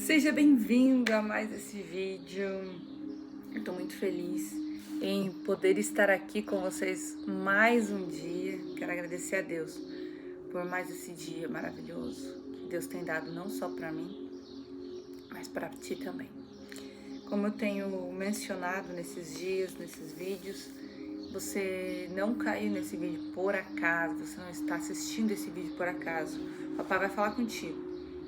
Seja bem-vindo a mais esse vídeo. Eu estou muito feliz em poder estar aqui com vocês mais um dia. Quero agradecer a Deus por mais esse dia maravilhoso que Deus tem dado não só para mim, mas para ti também. Como eu tenho mencionado nesses dias, nesses vídeos, você não caiu nesse vídeo por acaso, você não está assistindo esse vídeo por acaso. O Papai vai falar contigo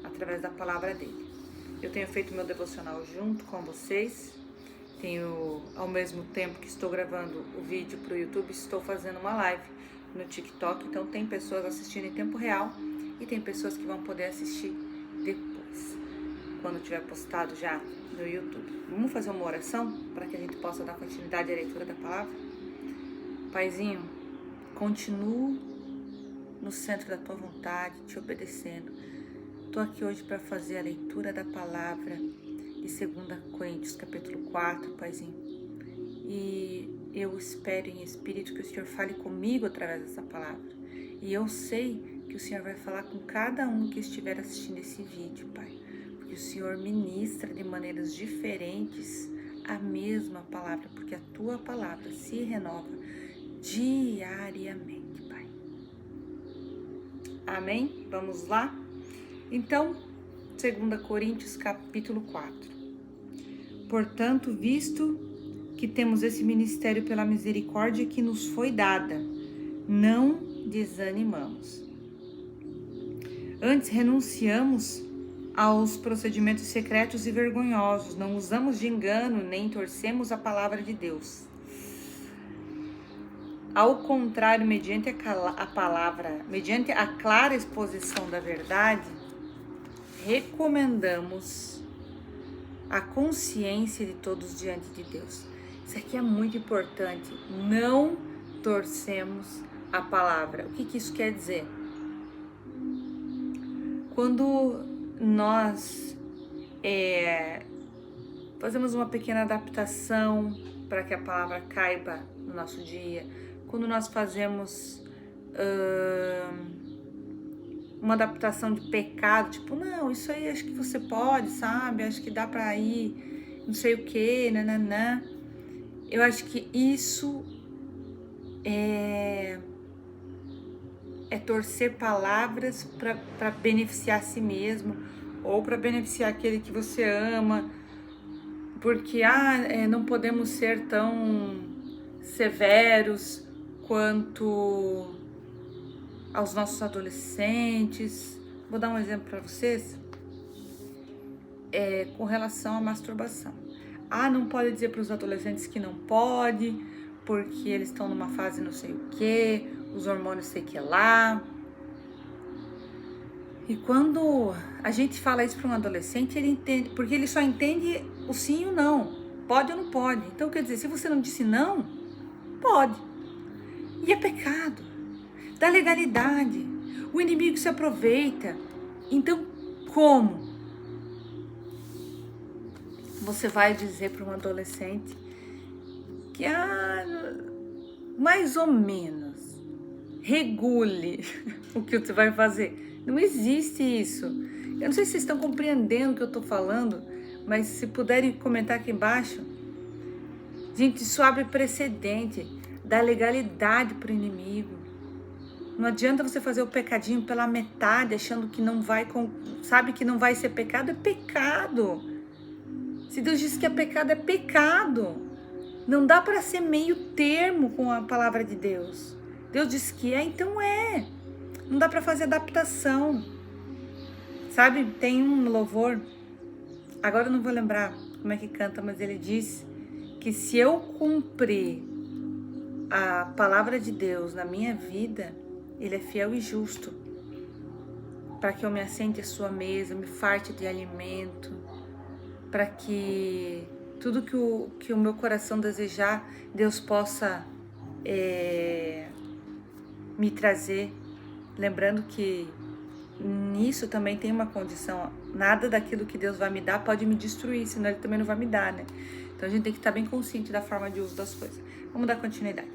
através da palavra dele. Eu tenho feito meu devocional junto com vocês. Ao mesmo tempo que estou gravando o vídeo para o YouTube, estou fazendo uma live no TikTok. Então tem pessoas assistindo em tempo real e tem pessoas que vão poder assistir depois, quando tiver postado já no YouTube. Vamos fazer uma oração para que a gente possa dar continuidade à leitura da palavra? Paizinho, continuo no centro da tua vontade, te obedecendo. Estou aqui hoje para fazer a leitura da palavra de 2 Coríntios, capítulo 4, Paizinho. E eu espero em espírito que o Senhor fale comigo através dessa palavra. E eu sei que o Senhor vai falar com cada um que estiver assistindo esse vídeo, Pai. Porque o Senhor ministra de maneiras diferentes a mesma palavra, porque a tua palavra se renova diariamente, Pai. Amém? Vamos lá? Então, 2 Coríntios capítulo 4. Portanto, visto que temos esse ministério pela misericórdia que nos foi dada, não desanimamos. Antes, renunciamos aos procedimentos secretos e vergonhosos, não usamos de engano, nem torcemos a palavra de Deus. Ao contrário, mediante a clara exposição da verdade, recomendamos a consciência de todos diante de Deus. Isso aqui é muito importante. Não torcemos a palavra. O que isso quer dizer? Quando nós fazemos uma pequena adaptação para que a palavra caiba no nosso dia, quando nós fazemos uma adaptação de pecado, tipo, não, isso aí acho que você pode, sabe? Acho que dá pra ir, não sei o que, nananã. Eu acho que isso é torcer palavras para beneficiar a si mesmo ou para beneficiar aquele que você ama, porque não podemos ser tão severos quanto aos nossos adolescentes. Vou dar um exemplo para vocês com relação à masturbação. Não pode dizer para os adolescentes que não pode, porque eles estão numa fase não sei o que, os hormônios sei que lá. E quando a gente fala isso para um adolescente, ele entende, porque ele só entende o sim e o não, pode ou não pode. Então quer dizer, se você não disse não, pode. E é pecado. Da legalidade, o inimigo se aproveita. Então, como você vai dizer para um adolescente que mais ou menos regule o que você vai fazer? Não existe isso. Eu não sei se vocês estão compreendendo o que eu estou falando, mas se puderem comentar aqui embaixo. Gente, isso abre precedente, dá legalidade para o inimigo. Não adianta você fazer o pecadinho pela metade, achando que não vai, sabe que não vai ser pecado, é pecado. Se Deus diz que é pecado, é pecado. Não dá para ser meio termo com a palavra de Deus. Deus diz que é, então é. Não dá para fazer adaptação. Sabe, tem um louvor, agora eu não vou lembrar como é que canta, mas ele diz que se eu cumprir a palavra de Deus na minha vida, Ele é fiel e justo para que eu me assente à sua mesa, me farte de alimento, para que tudo que o meu coração desejar, Deus possa me trazer. Lembrando que nisso também tem uma condição, nada daquilo que Deus vai me dar pode me destruir, senão Ele também não vai me dar, né? Então a gente tem que estar bem consciente da forma de uso das coisas. Vamos dar continuidade.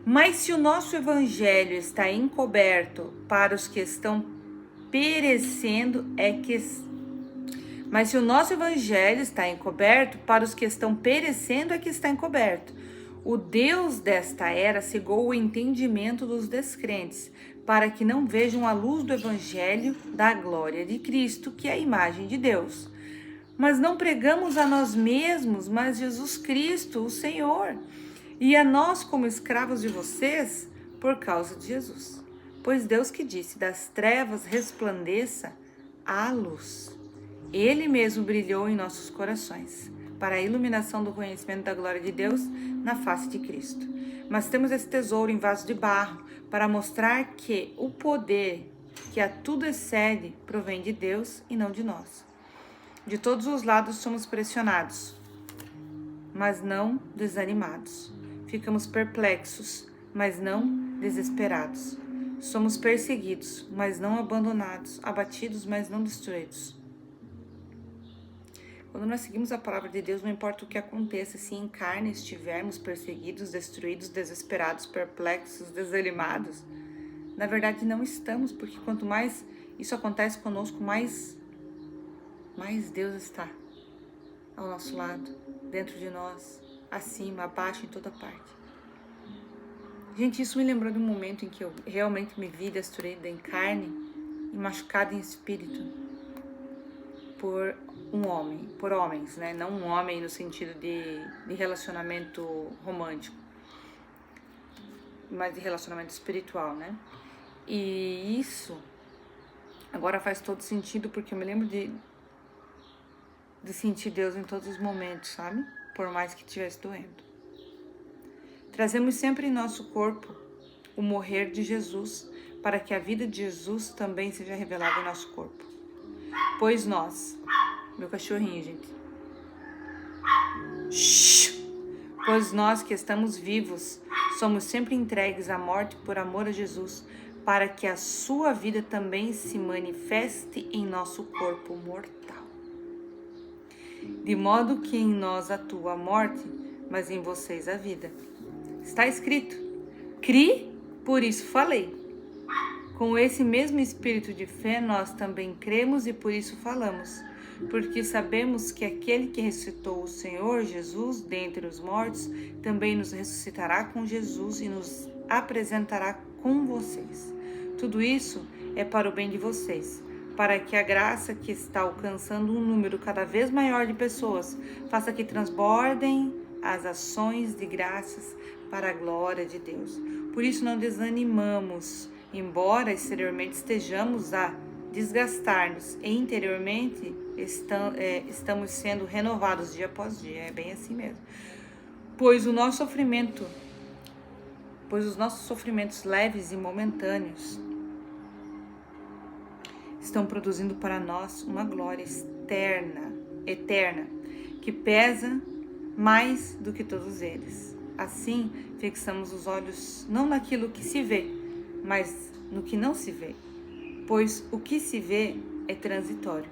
Mas se o nosso evangelho está encoberto para os que estão perecendo, Mas se o nosso evangelho está encoberto, para os que estão perecendo é que está encoberto. O Deus desta era cegou o entendimento dos descrentes, para que não vejam a luz do evangelho da glória de Cristo, que é a imagem de Deus. Mas não pregamos a nós mesmos, mas Jesus Cristo, o Senhor, e a nós como escravos de vocês, por causa de Jesus. Pois Deus que disse, das trevas resplandeça a luz. Ele mesmo brilhou em nossos corações, para a iluminação do conhecimento da glória de Deus na face de Cristo. Mas temos esse tesouro em vaso de barro, para mostrar que o poder que a tudo excede provém de Deus e não de nós. De todos os lados somos pressionados, mas não desanimados. Ficamos perplexos, mas não desesperados. Somos perseguidos, mas não abandonados, abatidos, mas não destruídos. Quando nós seguimos a palavra de Deus, não importa o que aconteça, se em carne estivermos perseguidos, destruídos, desesperados, perplexos, desanimados, na verdade não estamos, porque quanto mais isso acontece conosco, mais Deus está ao nosso lado, dentro de nós, acima, abaixo, em toda parte. Gente, isso me lembrou de um momento em que eu realmente me vi destruída em carne e machucada em espírito por um homem, por homens, né? Não um homem no sentido de relacionamento romântico, mas de relacionamento espiritual, né? E isso agora faz todo sentido, porque eu me lembro de sentir Deus em todos os momentos, sabe? Por mais que estivesse doendo. Trazemos sempre em nosso corpo o morrer de Jesus, para que a vida de Jesus também seja revelada em nosso corpo. Pois nós, meu cachorrinho, gente. Pois nós que estamos vivos, somos sempre entregues à morte por amor a Jesus, para que a sua vida também se manifeste em nosso corpo mortal. De modo que em nós atua a morte, mas em vocês a vida. Está escrito, cri, por isso falei. Com esse mesmo espírito de fé, nós também cremos e por isso falamos, porque sabemos que aquele que ressuscitou o Senhor Jesus dentre os mortos, também nos ressuscitará com Jesus e nos apresentará com vocês. Tudo isso é para o bem de vocês, para que a graça que está alcançando um número cada vez maior de pessoas faça que transbordem as ações de graças para a glória de Deus. Por isso não desanimamos, embora exteriormente estejamos a desgastar-nos, e interiormente estamos sendo renovados dia após dia. É bem assim mesmo. Pois os nossos sofrimentos leves e momentâneos estão produzindo para nós uma glória eterna, que pesa mais do que todos eles. Assim, fixamos os olhos não naquilo que se vê, mas no que não se vê. Pois o que se vê é transitório,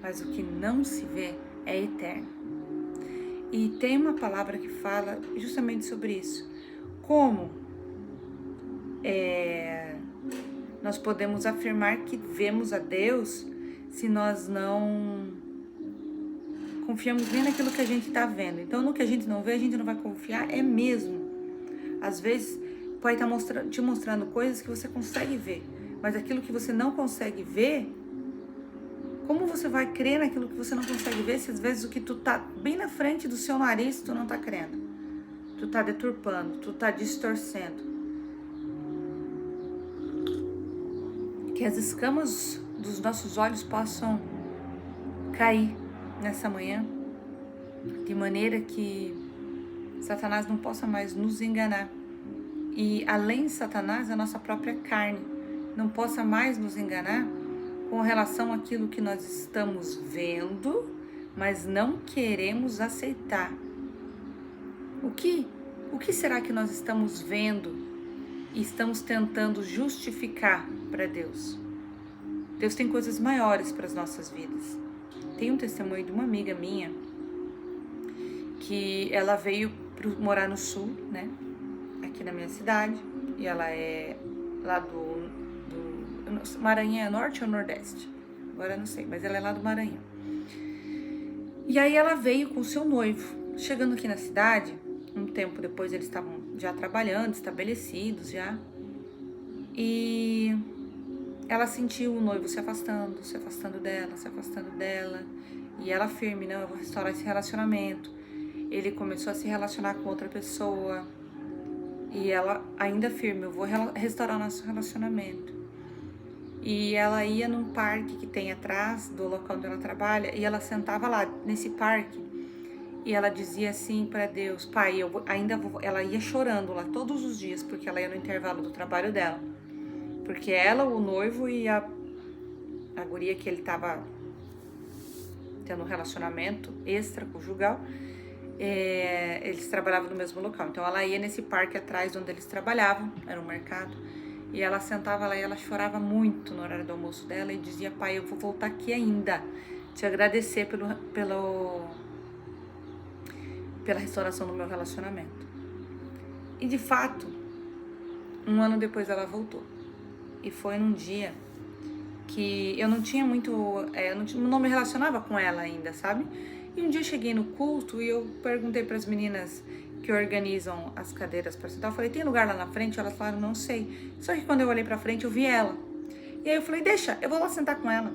mas o que não se vê é eterno. E tem uma palavra que fala justamente sobre isso. Como nós podemos afirmar que vemos a Deus se nós não confiamos nem naquilo que a gente está vendo. Então, no que a gente não vê, a gente não vai confiar, é mesmo. Às vezes, pode estar te mostrando coisas que você consegue ver, mas aquilo que você não consegue ver, como você vai crer naquilo que você não consegue ver, se às vezes o que tu tá bem na frente do seu nariz, tu não tá crendo? Tu tá deturpando, tu tá distorcendo. Que as escamas dos nossos olhos possam cair nessa manhã, de maneira que Satanás não possa mais nos enganar. E além de Satanás, a nossa própria carne não possa mais nos enganar com relação àquilo que nós estamos vendo, mas não queremos aceitar. O que será que nós estamos vendo e estamos tentando justificar para Deus? Deus tem coisas maiores para as nossas vidas. Tem um testemunho de uma amiga minha que ela veio morar no sul, né? Aqui na minha cidade. E ela é lá do Maranhão, norte ou nordeste? Agora eu não sei, mas ela é lá do Maranhão. E aí ela veio com o seu noivo. Chegando aqui na cidade, um tempo depois eles estavam já trabalhando, estabelecidos já. E ela sentiu o noivo se afastando dela, se afastando dela. E ela firme, não, eu vou restaurar esse relacionamento. Ele começou a se relacionar com outra pessoa. E ela ainda firme, eu vou restaurar nosso relacionamento. E ela ia num parque que tem atrás do local onde ela trabalha. E ela sentava lá nesse parque. E ela dizia assim para Deus, Pai, eu ainda vou... Ela ia chorando lá todos os dias, porque ela ia no intervalo do trabalho dela. Porque ela, o noivo e a guria que ele tava tendo um relacionamento extraconjugal, eles trabalhavam no mesmo local. Então ela ia nesse parque atrás onde eles trabalhavam, era um mercado, e ela sentava lá e ela chorava muito no horário do almoço dela e dizia, Pai, eu vou voltar aqui ainda, te agradecer pela restauração do meu relacionamento. E de fato, um ano depois ela voltou. E foi num dia que eu não tinha muito, não me relacionava com ela ainda, sabe? E um dia eu cheguei no culto e eu perguntei para as meninas que organizam as cadeiras para sentar, eu falei, tem lugar lá na frente? Elas falaram, não sei. Só que quando eu olhei para frente eu vi ela. E aí eu falei, deixa, eu vou lá sentar com ela.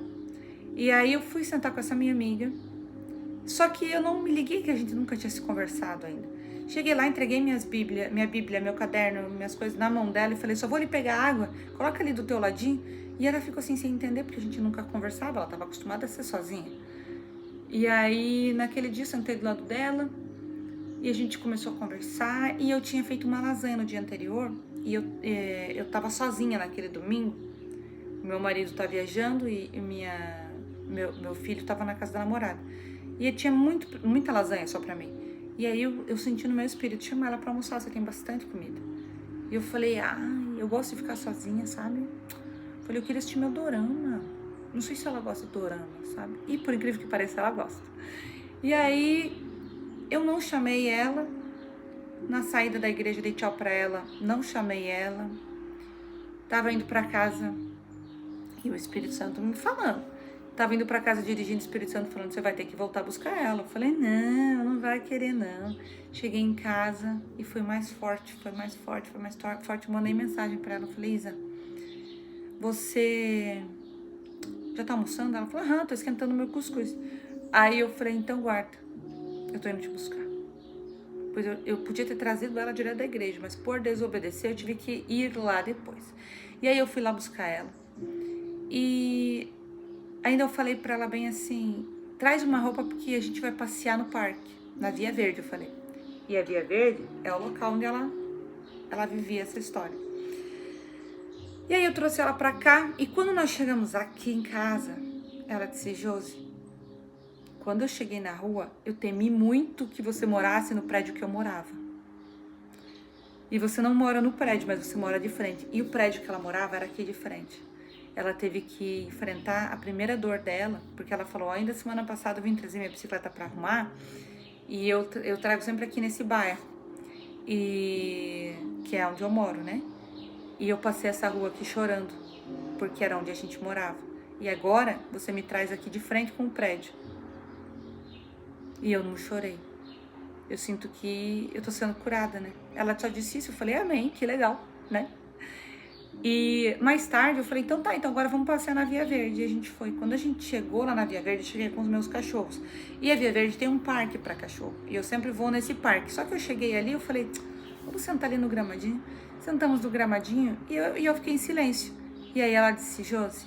E aí eu fui sentar com essa minha amiga. Só que eu não me liguei que a gente nunca tinha se conversado ainda. Cheguei lá, entreguei minha Bíblia, meu caderno, minhas coisas na mão dela e falei, só vou lhe pegar água, coloca ali do teu ladinho. E ela ficou assim sem entender, porque a gente nunca conversava, ela estava acostumada a ser sozinha. E aí, naquele dia, eu sentei do lado dela e a gente começou a conversar. E eu tinha feito uma lasanha no dia anterior e eu tava sozinha naquele domingo. Meu marido tá viajando e meu filho tava na casa da namorada. E tinha muita lasanha só pra mim. E aí eu senti no meu espírito, chamar ela pra almoçar, você tem bastante comida. E eu falei, eu gosto de ficar sozinha, sabe? Falei, eu queria assistir meu dorama. Não sei se ela gosta de dorama, sabe? E por incrível que pareça, ela gosta. E aí, eu não chamei ela. Na saída da igreja, dei tchau pra ela. Não chamei ela. Tava indo pra casa. E o Espírito Santo me falando. Tava indo pra casa dirigindo, o Espírito Santo falando, você vai ter que voltar a buscar ela. Eu falei, não vai querer não. Cheguei em casa e foi mais forte. Eu mandei mensagem pra ela. Eu falei, Isa, você já tá almoçando? Ela falou, tô esquentando meu cuscuz. Aí eu falei, então guarda, eu tô indo te buscar. Pois eu podia ter trazido ela direto da igreja, mas por desobedecer eu tive que ir lá depois. E aí eu fui lá buscar ela. E ainda eu falei pra ela bem assim, traz uma roupa porque a gente vai passear no parque, na Via Verde, eu falei. E a Via Verde é o local onde ela vivia essa história. E aí eu trouxe ela pra cá, e quando nós chegamos aqui em casa, ela disse, Josi, quando eu cheguei na rua, eu temi muito que você morasse no prédio que eu morava. E você não mora no prédio, mas você mora de frente. E o prédio que ela morava era aqui de frente. Ela teve que enfrentar a primeira dor dela, porque ela falou, ainda semana passada eu vim trazer minha bicicleta pra arrumar, e eu trago sempre aqui nesse bairro, que é onde eu moro, né? E eu passei essa rua aqui chorando, porque era onde a gente morava. E agora você me traz aqui de frente com o prédio. E eu não chorei. Eu sinto que eu tô sendo curada, né? Ela só disse isso, eu falei, amém, que legal, né? E mais tarde eu falei, então agora vamos passear na Via Verde. E a gente foi. Quando a gente chegou lá na Via Verde, eu cheguei com os meus cachorros. E a Via Verde tem um parque pra cachorro. E eu sempre vou nesse parque. Só que eu cheguei ali, eu falei, vamos sentar ali no gramadinho. Sentamos no gramadinho e eu fiquei em silêncio. E aí ela disse, Josi,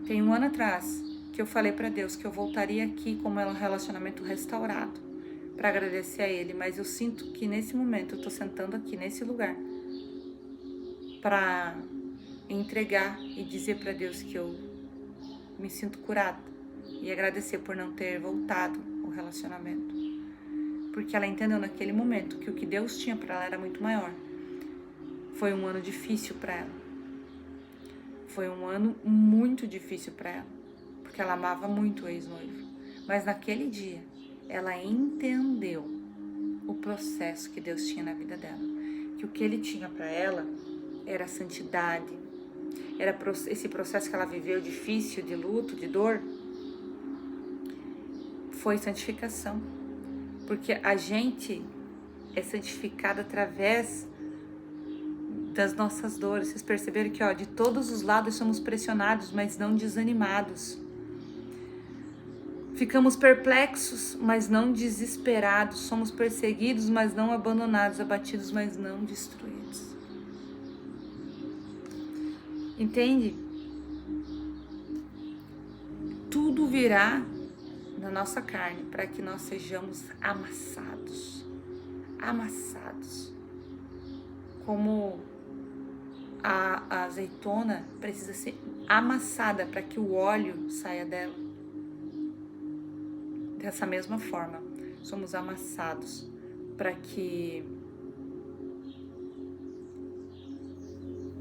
tem um ano atrás que eu falei pra Deus que eu voltaria aqui com o meu relacionamento restaurado pra agradecer a Ele. Mas eu sinto que nesse momento eu tô sentando aqui nesse lugar para entregar e dizer para Deus que eu me sinto curada e agradecer por não ter voltado o relacionamento, porque ela entendeu naquele momento que o que Deus tinha para ela era muito maior. Foi um ano difícil para ela, foi um ano muito difícil para ela, porque ela amava muito o ex-noivo, mas naquele dia ela entendeu o processo que Deus tinha na vida dela, que o que Ele tinha para ela era a santidade, era esse processo que ela viveu difícil, de luto, de dor, foi santificação. Porque a gente é santificado através das nossas dores. Vocês perceberam que, de todos os lados somos pressionados, mas não desanimados. Ficamos perplexos, mas não desesperados. Somos perseguidos, mas não abandonados. Abatidos, mas não destruídos. Entende? Tudo virá na nossa carne para que nós sejamos amassados. Amassados. Como a azeitona precisa ser amassada para que o óleo saia dela. Dessa mesma forma, somos amassados para que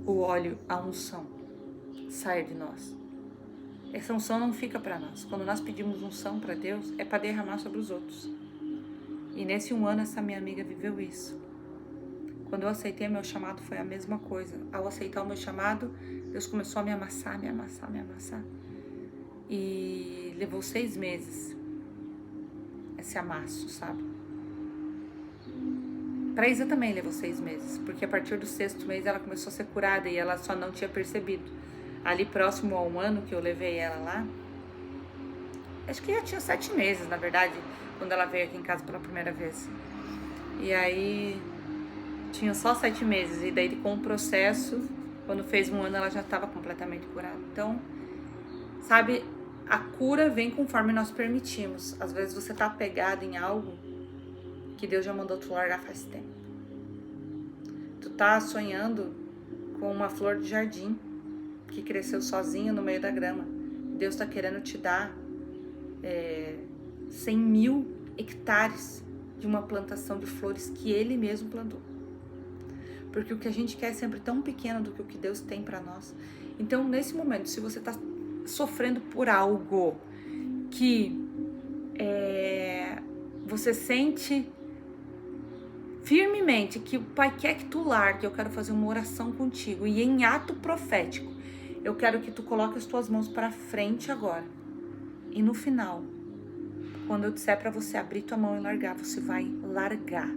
o óleo, a unção, saia de nós. Essa unção não fica para nós. Quando nós pedimos unção para Deus, é para derramar sobre os outros. E nesse 1 ano, essa minha amiga viveu isso. Quando eu aceitei meu chamado, foi a mesma coisa. Ao aceitar o meu chamado, Deus começou a me amassar, me amassar, me amassar. E levou 6 meses esse amasso, sabe? Pra Isa também levou 6 meses, porque a partir do 6º mês ela começou a ser curada e ela só não tinha percebido. Ali próximo ao 1 ano que eu levei ela lá, acho que já tinha 7 meses, na verdade, quando ela veio aqui em casa pela primeira vez. E aí tinha só 7 meses, e daí com o processo, quando fez 1 ano, ela já estava completamente curada. Então, sabe, a cura vem conforme nós permitimos. Às vezes você tá apegado em algo que Deus já mandou tu largar faz tempo. Tu tá sonhando com uma flor de jardim que cresceu sozinha no meio da grama. Deus tá querendo te dar 100.000 hectares de uma plantação de flores que Ele mesmo plantou. Porque o que a gente quer é sempre tão pequeno do que o que Deus tem para nós. Então, nesse momento, se você tá sofrendo por algo que você sente firmemente que o Pai quer que tu largue, eu quero fazer uma oração contigo. E em ato profético, eu quero que tu coloque as tuas mãos para frente agora. E no final, quando eu disser para você abrir tua mão e largar, você vai largar.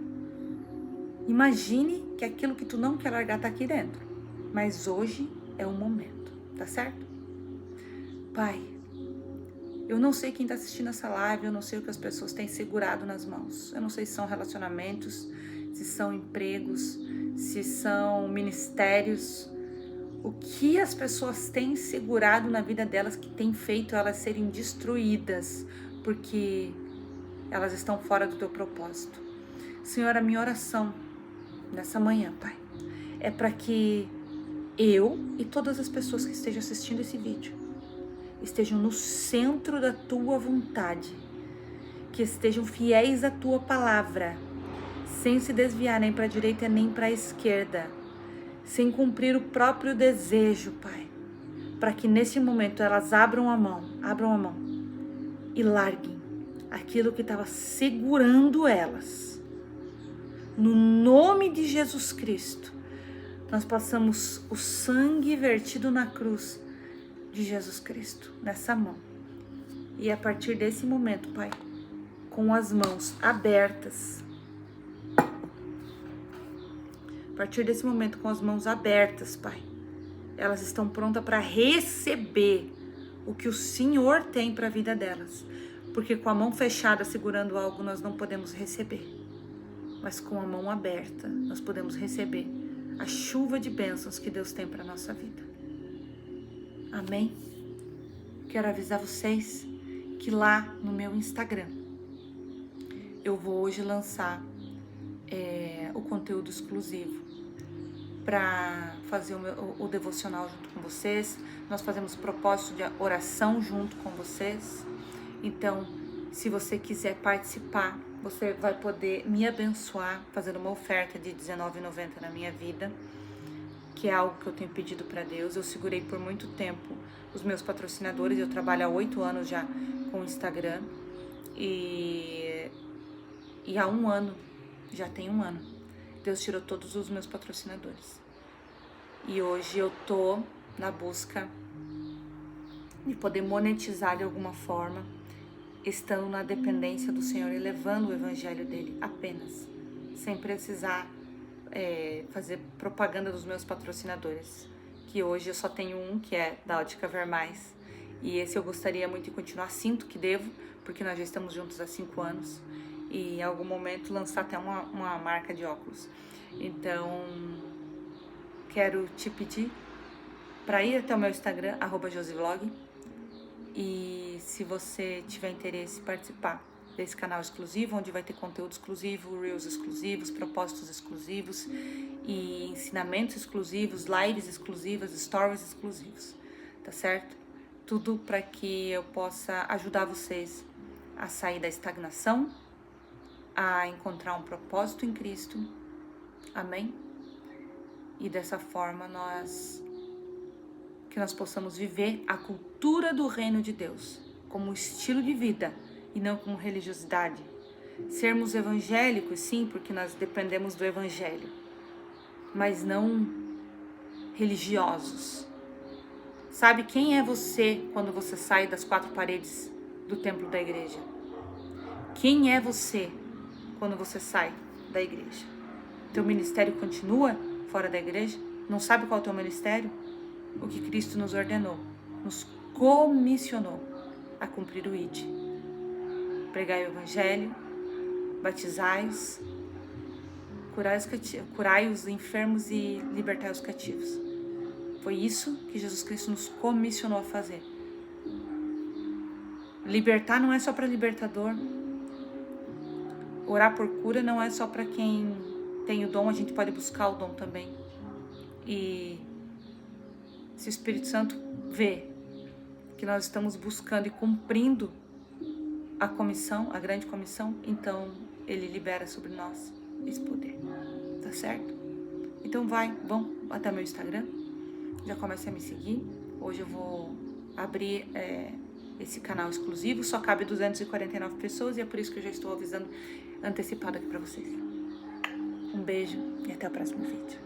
Imagine que aquilo que tu não quer largar tá aqui dentro. Mas hoje é o momento, tá certo? Pai, eu não sei quem tá assistindo essa live, eu não sei o que as pessoas têm segurado nas mãos. Eu não sei se são relacionamentos, se são empregos, se são ministérios. O que as pessoas têm segurado na vida delas que tem feito elas serem destruídas porque elas estão fora do teu propósito. Senhor, a minha oração nessa manhã, Pai, é para que eu e todas as pessoas que estejam assistindo esse vídeo estejam no centro da tua vontade, que estejam fiéis à tua palavra, sem se desviar nem para a direita nem para a esquerda, sem cumprir o próprio desejo, Pai, para que nesse momento elas abram a mão e larguem aquilo que estava segurando elas. No nome de Jesus Cristo, nós passamos o sangue vertido na cruz de Jesus Cristo nessa mão. E a partir desse momento, Pai, com as mãos abertas, a partir desse momento com as mãos abertas, Pai, elas estão prontas para receber o que o Senhor tem para a vida delas. Porque com a mão fechada segurando algo nós não podemos receber. Mas com a mão aberta nós podemos receber a chuva de bênçãos que Deus tem para a nossa vida. Amém? Quero avisar vocês que lá no meu Instagram eu vou hoje lançar o conteúdo exclusivo para fazer o devocional junto com vocês. Nós fazemos propósito de oração junto com vocês. Então, se você quiser participar, você vai poder me abençoar fazendo uma oferta de R$19,90 na minha vida, que é algo que eu tenho pedido para Deus. Eu segurei por muito tempo os meus patrocinadores. Eu trabalho há 8 anos já com o Instagram e há 1 ano, já tem 1 ano, Deus tirou todos os meus patrocinadores. E hoje eu tô na busca de poder monetizar de alguma forma estando na dependência do Senhor e levando o evangelho dele apenas, sem precisar fazer propaganda dos meus patrocinadores, que hoje eu só tenho um, que é da Ótica Ver Mais, e esse eu gostaria muito de continuar, sinto que devo, porque nós já estamos juntos há 5 anos, e em algum momento lançar até uma marca de óculos. Então, quero te pedir para ir até o meu Instagram, @josivlog, e se você tiver interesse em participar desse canal exclusivo, onde vai ter conteúdo exclusivo, reels exclusivos, propósitos exclusivos e ensinamentos exclusivos, lives exclusivas, stories exclusivos, tá certo? Tudo para que eu possa ajudar vocês a sair da estagnação, a encontrar um propósito em Cristo, amém? E dessa forma que nós possamos viver a cultura do reino de Deus como estilo de vida e não como religiosidade. Sermos evangélicos, sim, porque nós dependemos do evangelho, mas não religiosos. Sabe quem é você quando você sai das 4 paredes do templo da igreja? Quem é você quando você sai da igreja? Teu ministério continua fora da igreja? Não sabe qual é o teu ministério? O que Cristo nos ordenou, nos comissionou a cumprir o ID. Pregai o evangelho, batizai-os, curai os enfermos e libertai os cativos. Foi isso que Jesus Cristo nos comissionou a fazer. Libertar não é só para libertador. Orar por cura não é só para quem tem o dom, a gente pode buscar o dom também. E se o Espírito Santo vê que nós estamos buscando e cumprindo a comissão, a grande comissão, então ele libera sobre nós esse poder, tá certo? Então vão até meu Instagram, já comece a me seguir. Hoje eu vou abrir esse canal exclusivo, só cabe 249 pessoas e é por isso que eu já estou avisando antecipado aqui pra vocês. Um beijo e até o próximo vídeo.